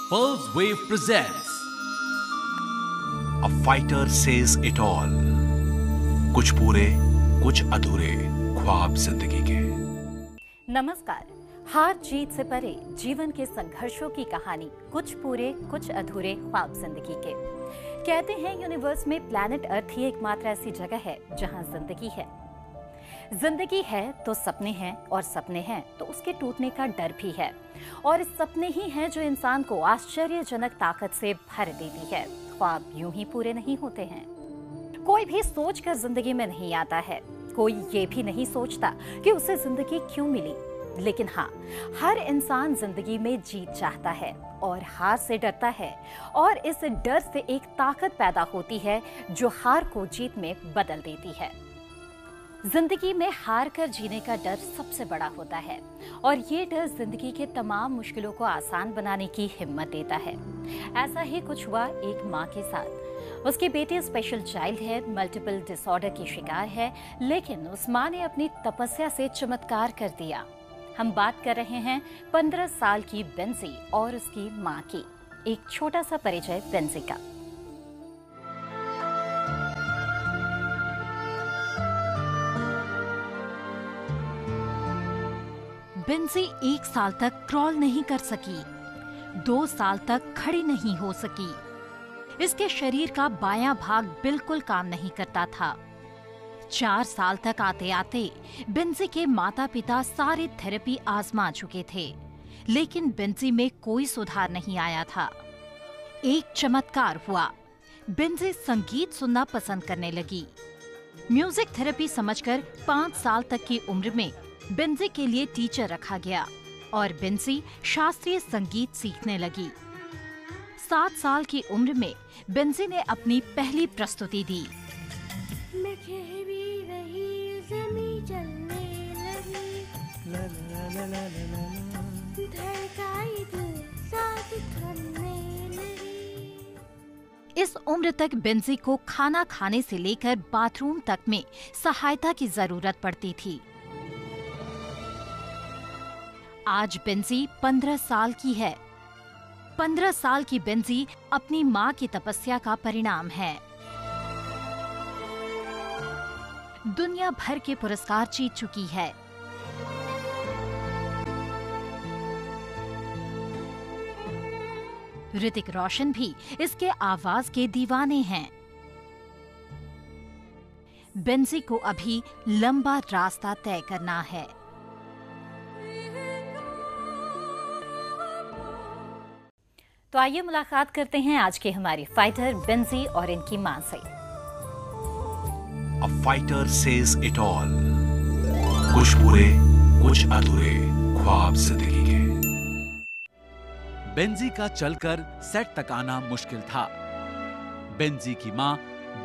Pearl's Wave presents A Fighter Says It All. कुछ पूरे कुछ अधूरे ख्वाब जिंदगी के। नमस्कार। हार जीत से परे जीवन के संघर्षों की कहानी, कुछ पूरे कुछ अधूरे ख्वाब जिंदगी के। कहते हैं यूनिवर्स में प्लैनेट अर्थ ही एकमात्र ऐसी जगह है जहां जिंदगी है। जिंदगी है तो सपने हैं, और सपने हैं तो उसके टूटने का डर भी है। और इस सपने ही हैं जो इंसान को आश्चर्यजनक ताकत से भर देती है। ख्वाब यूं ही पूरे नहीं होते हैं। कोई भी सोचकर जिंदगी में नहीं आता है। कोई ये भी नहीं सोचता कि उसे जिंदगी क्यों मिली। लेकिन हाँ, हर इंसान जिंदगी में जीत चाहता है और हार से डरता है। और इस डर से एक ताकत पैदा होती है जो हार को जीत में बदल देती है। जिंदगी में हार कर जीने का डर सबसे बड़ा होता है, और ये डर जिंदगी के तमाम मुश्किलों को आसान बनाने की हिम्मत देता है। ऐसा ही कुछ हुआ एक माँ के साथ। उसकी बेटी स्पेशल चाइल्ड है, मल्टीपल डिसऑर्डर की शिकार है, लेकिन उस माँ ने अपनी तपस्या से चमत्कार कर दिया। हम बात कर रहे हैं 15 साल की बेंजी और उसकी माँ की। एक छोटा सा परिचय बेंजी का। बेंजी 1 साल तक क्रॉल नहीं कर सकी, 2 साल तक खड़ी नहीं हो सकी। इसके शरीर का बायां भाग बिल्कुल काम नहीं करता था। 4 साल तक आते आते बेंजी के माता पिता सारी थेरेपी आजमा चुके थे, लेकिन बेंजी में कोई सुधार नहीं आया था। एक चमत्कार हुआ। बेंजी संगीत सुनना पसंद करने लगी। म्यूजिक थेरेपी समझकर 5 साल तक की उम्र में बेंजी के लिए टीचर रखा गया और बेंजी शास्त्रीय संगीत सीखने लगी। 7 साल की उम्र में बेंजी ने अपनी पहली प्रस्तुति दी। मैं कहवी रही, ज़मीं चलने लगी, धड़काई दिल साथ थमने लगी। इस उम्र तक बेंजी को खाना खाने से लेकर बाथरूम तक में सहायता की जरूरत पड़ती थी। आज बेंजी 15 साल की है। 15 साल की बेंजी अपनी माँ की तपस्या का परिणाम है। दुनिया भर के पुरस्कार जीत चुकी है। ऋतिक रोशन भी इसके आवाज के दीवाने हैं। बेंजी को अभी लंबा रास्ता तय करना है। तो आइए मुलाकात करते हैं आज के हमारी फाइटर बेंजी और इनकी मां से। A Fighter Says It All. कुछ पूरे कुछ अधूरे ख्वाब जिंदगी के। बेंजी का चलकर सेट तक आना मुश्किल था। बेंजी की मां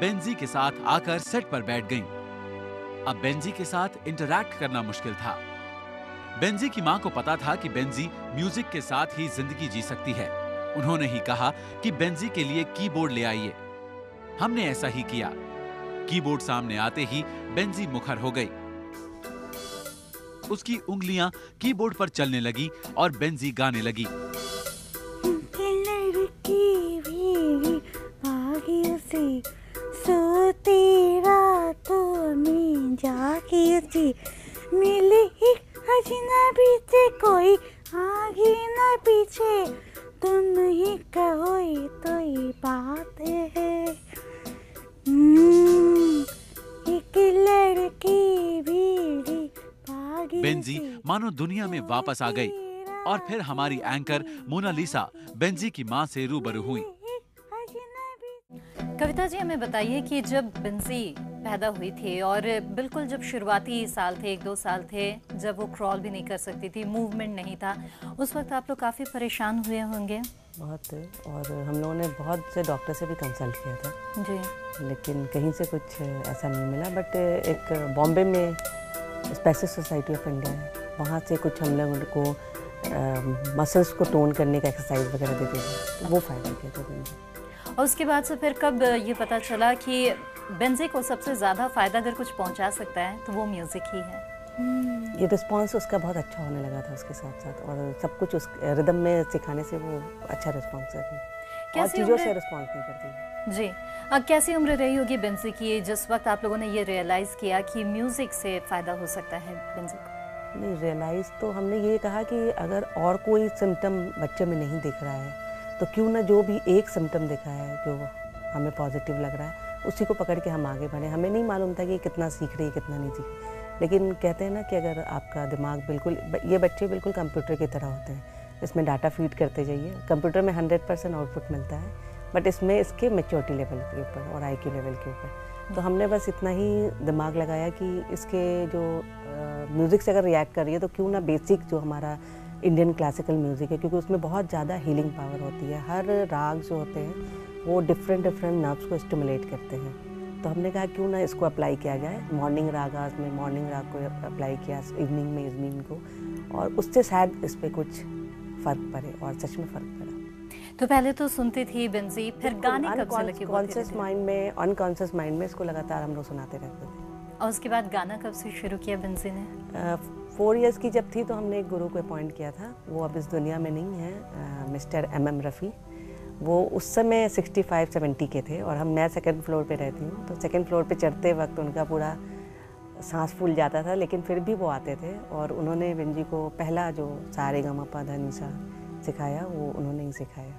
बेंजी के साथ आकर सेट पर बैठ गईं। अब बेंजी के साथ इंटरैक्ट करना मुश्किल था। बेंजी की मां को पता था कि बेंजी म्यूजिक के साथ ही जिंदगी जी सकती है। उन्होंने ही कहा कि बेंजी के लिए कीबोर्ड ले आइए। हमने ऐसा ही किया। कीबोर्ड सामने आते ही बेंजी मुखर हो गई। उसकी उंगलियां कीबोर्ड पर चलने लगी और बेंजी गाने लगी। लड़की भी भागी सी, सोती रातों में जागी सी, मिली अजनबी से कोई आगे न पीछे, तुम ही कहो तो ये बात है। एक लड़की भी भागी। बेंजी मानो दुनिया में वापस आ गई। और फिर हमारी एंकर मोनालिसा बेंजी की मां से रूबरू हुई। कविता जी, हमें बताइए कि जब बेंजी पैदा हुई थी और बिल्कुल जब शुरुआती साल थे, 1-2 साल थे, जब वो क्रॉल भी नहीं कर सकती थी, मूवमेंट नहीं था, उस वक्त आप लोग काफ़ी परेशान हुए होंगे। बहुत, और हम लोगों ने बहुत से डॉक्टर से भी कंसल्ट किया था जी, लेकिन कहीं से कुछ ऐसा नहीं मिला। बट एक बॉम्बे में स्पेसिस सोसाइटी ऑफ इंडिया है, वहाँ से कुछ हम लोग उनको मसल्स को टोन करने का एक्सरसाइज वगैरह देते थे, तो वो फ़ायदा किया था मुझे। और उसके बाद से फिर कब ये पता चला कि बेंजी को सबसे ज़्यादा फ़ायदा अगर कुछ पहुंचा सकता है तो वो म्यूज़िक ही है? ये रिस्पॉन्स उसका बहुत अच्छा होने लगा था उसके साथ साथ, और सब कुछ उस रिदम में सिखाने से वो अच्छा रिस्पॉन्स कर रही है और कैसी चीज़ों उम्र- से रिस्पॉन्स नहीं करती। जी, कैसी उम्र रही होगी बेंजी की जिस वक्त आप लोगों ने ये रियलाइज़ किया कि म्यूज़िक से फ़ायदा हो सकता है बेंजी को? नहीं, रियलाइज़ तो हमने ये कहा कि अगर और कोई सिम्टम बच्चे में नहीं दिख रहा है तो क्यों ना जो भी एक सिम्टम दिखा है जो हमें पॉजिटिव लग रहा है उसी को पकड़ के हम आगे बढ़ें। हमें नहीं मालूम था कि कितना सीख रही है कितना नहीं सीख रही, लेकिन कहते हैं ना कि अगर आपका दिमाग बिल्कुल, ये बच्चे बिल्कुल कंप्यूटर की तरह होते हैं, इसमें डाटा फीड करते जाइए। कंप्यूटर में 100% आउटपुट मिलता है, बट इसमें इसके मैच्योरिटी लेवल के ऊपर और IQ लेवल के ऊपर। तो हमने बस इतना ही दिमाग लगाया कि इसके जो म्यूज़िक से अगर रिएक्ट कर रही है तो क्यों ना बेसिक जो हमारा इंडियन क्लासिकल म्यूज़िक है, क्योंकि उसमें बहुत ज़्यादा हीलिंग पावर होती है। हर राग जो होते हैं वो डिफरेंट नर्व्स को स्टिमुलेट करते हैं। तो हमने कहा क्यों ना इसको अप्लाई किया जाए। मॉर्निंग रागास में मॉर्निंग राग को अप्लाई किया, इवनिंग में इवनिंग को, और उससे शायद इस पर कुछ फ़र्क पड़े, और सच में फ़र्क पड़ा। तो पहले तो सुनती थी बेंजी, फिर गाने कब से लगे? कॉन्शियस माइंड में, अनकॉन्शियस माइंड में इसको लगातार हम लोग सुनाते रहते थे। और उसके बाद गाना कब से शुरू किया बेंजी ने? 4 इयर्स की जब थी तो हमने एक गुरु को अपॉइंट किया था। वो अब इस दुनिया में नहीं है, मिस्टर MM रफ़ी। वो उस समय 65-70 के थे और मैं सेकंड फ्लोर पे रहती हूँ। तो सेकंड फ्लोर पे चढ़ते वक्त उनका पूरा सांस फूल जाता था, लेकिन फिर भी वो आते थे और उन्होंने बेंजी को पहला जो सा सिखाया वो उन्होंने ही सिखाया।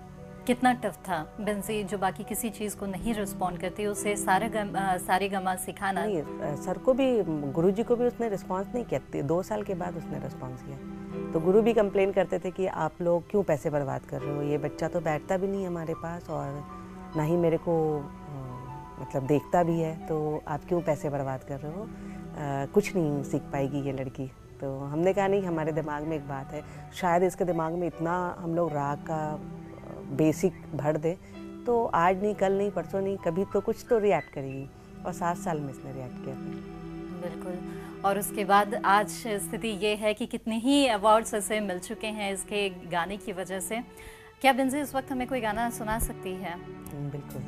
कितना टफ था बेंजी, जो बाकी किसी चीज़ को नहीं रिस्पॉन्ड करती, उसे सारे गमा सिखाना? नहीं, सर को भी, गुरुजी को भी उसने रिस्पांस नहीं किया। 2 साल के बाद उसने रिस्पांस किया। तो गुरु भी कंप्लेन करते थे कि आप लोग क्यों पैसे बर्बाद कर रहे हो, ये बच्चा तो बैठता भी नहीं हमारे पास और ना ही मेरे को मतलब देखता भी है, तो आप क्यों पैसे बर्बाद कर रहे हो, कुछ नहीं सीख पाएगी ये लड़की। तो हमने कहा नहीं, हमारे दिमाग में एक बात है, शायद इसके दिमाग में इतना हम लोग राग का बेसिक भर दे तो आज नहीं, कल नहीं, परसों नहीं, कभी तो कुछ तो रिएक्ट करेगी। और 7 साल में इसने रिएक्ट किया। बिल्कुल। और उसके बाद आज स्थिति ये है कि कितने ही अवार्ड्स ऐसे मिल चुके हैं इसके गाने की वजह से। क्या बेंजी इस वक्त हमें कोई गाना सुना सकती है? बिल्कुल।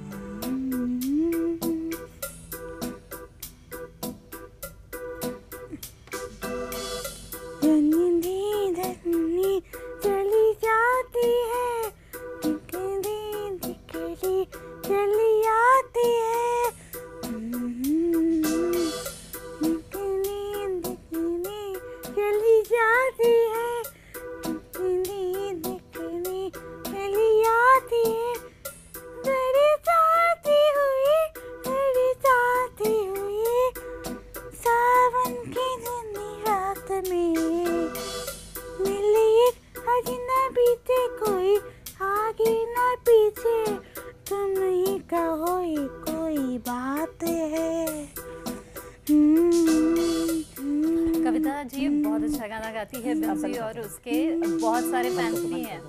चली जाती है, चली आती है, चली जाती है, चली आती है, जाती हुई सावन की धुंधली रात में मिली एक अजनबी से, कोई आगे न पीछे, तुम ही कहो ये कोई बात है। कविता जी बहुत अच्छा गाना गाती है बेंजी और उसके बहुत सारे फैंस भी हैं,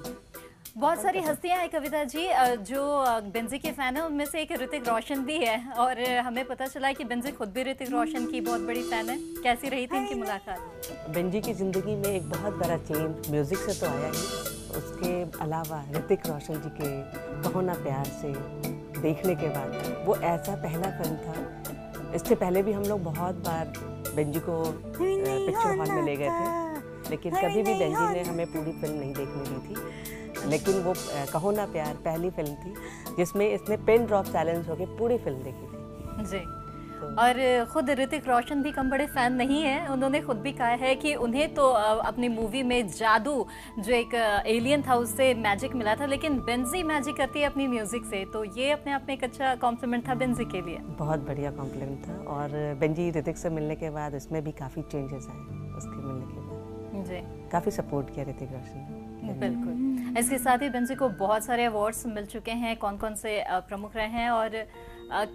बहुत सारी हस्तियां हैं कविता जी जो बेंजी के फैन हैं। उनमें से एक ऋतिक रोशन भी है और हमें पता चला है कि बेंजी खुद भी ऋतिक रोशन की बहुत बड़ी फैन है। कैसी रही थी इनकी मुलाकात? बेंजी की ज़िंदगी में एक बहुत बड़ा चेंज म्यूज़िक से तो आया ही, उसके अलावा ऋतिक रोशन जी के कहो ना प्यार से देखने के बाद वो ऐसा पहला फिल्म था। इससे पहले भी हम लोग बहुत बार बेंजी को पिक्चर हॉल में ले गए थे, लेकिन कभी भी बेंजी ने हमें पूरी फिल्म नहीं देखने दी थी। लेकिन वो कहो ना प्यार पहली फिल्म थी जिसमें इसने पिन ड्रॉप साइलेंस होके पूरी फिल्म देखी थी जी। और खुद ऋतिक रोशन भी कम बड़े फैन नहीं हैं। उन्होंने खुद भी कहा है कि उन्हें तो अपनी मूवी में जादू जो एक एलियन था उससे मैजिक मिला था, लेकिन बेंजी मैजिक करती है अपनी म्यूजिक से। तो ये अपने आप में एक अच्छा कॉम्प्लीमेंट था बेंजी के लिए। बहुत बढ़िया कॉम्प्लीमेंट था। और बेंजी ऋतिक से मिलने के बाद इसमें भी काफ़ी चेंजेस आए उसके मिलने के बाद जी। काफ़ी सपोर्ट किया ऋतिक रोशन ने। बिल्कुल। इसके साथ ही बेंजी को बहुत सारे अवार्ड्स मिल चुके हैं। कौन कौन से प्रमुख रहे हैं और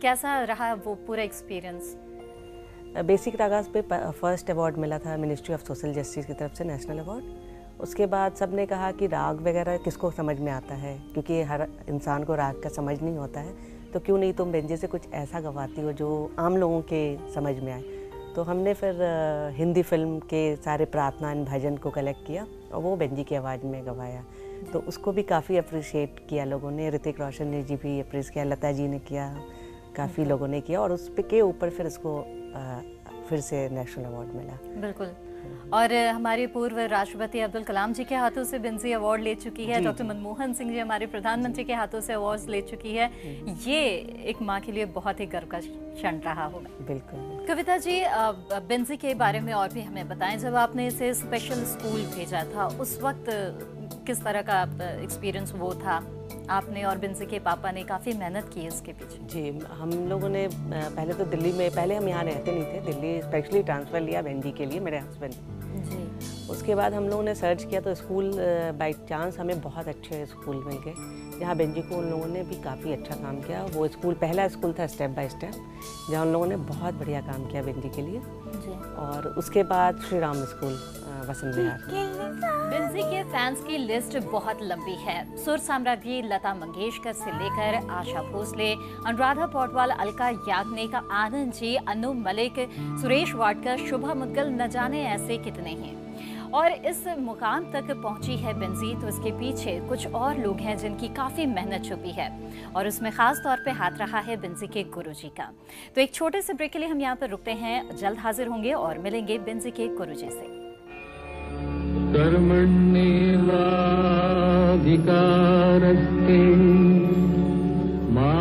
कैसा रहा वो पूरा एक्सपीरियंस? बेसिक रागास पे फर्स्ट अवार्ड मिला था मिनिस्ट्री ऑफ सोशल जस्टिस की तरफ से, नेशनल अवार्ड। उसके बाद सब ने कहा कि राग वगैरह किसको समझ में आता है, क्योंकि हर इंसान को राग का समझ नहीं होता है, तो क्यों नहीं तुम बेंजी से कुछ ऐसा गवाती हो जो आम लोगों के समझ में आए। तो हमने फिर हिंदी फिल्म के सारे प्रार्थना भजन को कलेक्ट किया और वो बेंजी की आवाज़ में गवाया। तो उसको भी काफ़ी अप्रिशिएट किया लोगों ने। ऋतिक रोशन ने जी भी अप्रिशिएट किया, लता जी ने किया, काफ़ी लोगों ने किया। और उस पे के ऊपर फिर इसको फिर से नेशनल अवार्ड मिला। बिल्कुल। और हमारे पूर्व राष्ट्रपति अब्दुल कलाम जी के हाथों से बेंजी अवार्ड ले चुकी है, डॉक्टर मनमोहन सिंह जी हमारे प्रधानमंत्री के हाथों से अवार्ड्स ले चुकी है। ये एक माँ के लिए बहुत ही गर्व का क्षण रहा होगा। बिल्कुल। कविता जी, बेंजी के बारे में और भी हमें बताएं। जब आपने इसे स्पेशल स्कूल भेजा था उस वक्त किस तरह का एक्सपीरियंस वो था? आपने और बेंजी के पापा ने काफ़ी मेहनत की इसके पीछे। जी, हम लोगों ने पहले तो दिल्ली में, पहले हम यहाँ रहते नहीं थे, दिल्ली स्पेशली ट्रांसफ़र लिया बेंजी के लिए, मेरे हस्बैंड। जी। उसके बाद हम लोगों ने सर्च किया तो स्कूल बाई चांस हमें बहुत अच्छे स्कूल मिल गए, जहाँ बेंजी को उन लोगों ने भी काफ़ी अच्छा काम किया। वो स्कूल पहला स्कूल था स्टेप बाय स्टेप, जहाँ उन लोगों ने बहुत बढ़िया काम किया बेंजी के लिए। जी। और उसके बाद श्री राम स्कूल वसंत विहार। बेंजी के फैंस की लिस्ट बहुत लंबी है। सुर साम्राज्ञी लता मंगेशकर से लेकर आशा भोसले, अनुराधा पौडवाल, अलका याग्निक, आनंद जी, अनु मलिक, सुरेश वाडकर, शुभा मुद्गल, न जाने ऐसे कितने हैं। और इस मुकाम तक पहुंची है बेंजी तो इसके पीछे कुछ और लोग हैं जिनकी काफ़ी मेहनत छुपी है, और उसमें ख़ास तौर पे हाथ रहा है बेंजी के गुरुजी का। तो एक छोटे से ब्रेक के लिए हम यहाँ पर रुकते हैं, जल्द हाजिर होंगे और मिलेंगे बेंजी के गुरुजी से। कर्मण्येवाधिकारस्ते मा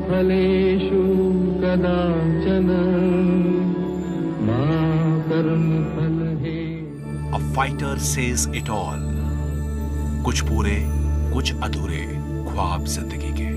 फलेषु कदाचन मा कर्मफलहेतुः। A fighter says it all। कुछ पूरे कुछ अधूरे ख्वाब जिंदगी के।